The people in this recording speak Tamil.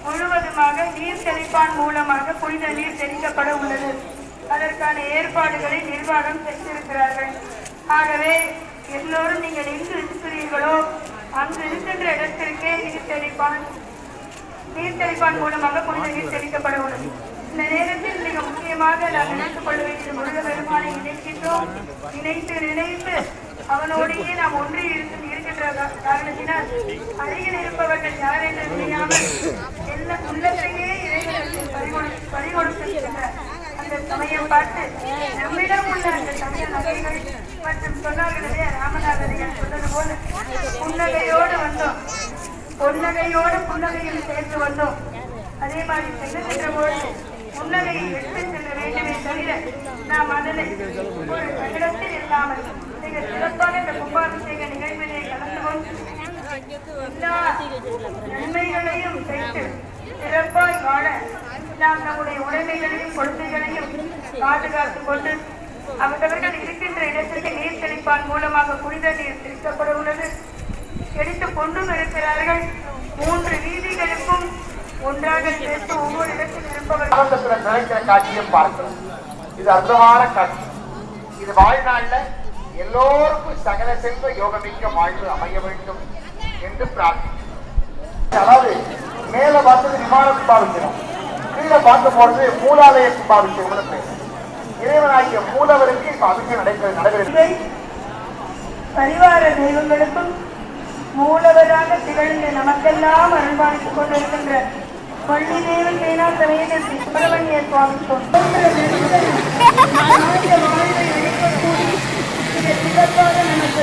முழுவதுமாக நீர் தெளிப்பான் மூலமாக புனித நீர் தெளிக்கப்பட உள்ளது. அதற்கான ஏற்பாடுகளை நிர்வாகம் செய்திருக்கிறார்கள். ஆகவே எல்லோரும் நீங்கள் எங்கு இருக்கிறீர்களோ அங்கு இருக்கின்ற இடத்திற்கே நீர் தெளிப்பான் மூலமாக புனித நீர் தெளிக்கப்பட உள்ளது. இந்த நேரத்தில் மிக முக்கியமாக நாம் நினைத்துக் கொள்ள வேண்டிய முருக பெருமானை நினைக்கின்றோம். நினைத்து அவனோடையே நாம் ஒன்றி இருக்கின்ற காரணத்தினால் அருகில் இருப்பவர்கள் யார் என்று தெரியாமல் எல்லா உள்ளத்தையே பறிகொடுக்கின்ற அந்த சமயம் பார்த்து நம்மிடம் உள்ள அந்த சமய நகைகள் மற்றும் சொன்னார்களே ராமநாதனையர் சொன்னது போல புன்னகையோடு வந்தோம், பொன்னகையோடு புன்னகையில் சேர்த்து வந்தோம். அதே மாதிரி செல்லுகின்ற போது புன்னகையை எடுத்து செல்ல வேண்டுமே தவிர நாம் அதனை ஒரு கட்டிடத்தில் இல்லாமல் மிக சிறப்பாக இந்த கும்பாபிஷேக நிகழ்விலே கலந்து கொண்டு எல்லா நன்மைகளையும் செய்து சிறப்பாய் வாழ நாம் நம்முடைய உடைமைகளையும் கொள்கைகளையும் பாதுகாத்துக் கொண்டு அவர்கள் இருக்கின்ற இடத்திற்கு நீர் தெளிப்பான் மூலமாக புனித நீர் தெளிக்கப்பட உள்ளது. எடுத்துக் கொண்டும் இருக்கிறார்கள். 3 வீதிகளுக்கும் ஒன்றாக சேர்த்து ஒவ்வொரு இடத்தில் இருப்பவர்கள் காட்சியை பார்க்கணும். இது அற்புதமான காட்சி. இது வாழ்நாள்ல எல்லோருக்கும் சகல செல்வ யோகமிக்க வாழ்வு அமைய வேண்டும் என்று பிரார்த்திக்கிறோம். அதாவது மேல பார்த்தது விமான கும்பாபிஷேகம், கீழே பார்க்க போறது மூலாலய கும்பாபிஷேகம் பேர். இறைவனாகிய மூலவருக்கு இப்ப அபிஷேகம் நடைபெறுகிறது. பரிவார தெய்வங்களுக்கும் மூலவராக திகழ்ந்து நமக்கெல்லாம் அருள்பாலித்துக் கொண்டிருக்கின்ற பள்ளி தேவன் சேனா சமேத சுப்பிரமணிய சுவாமி சிறப்பாக நமக்கு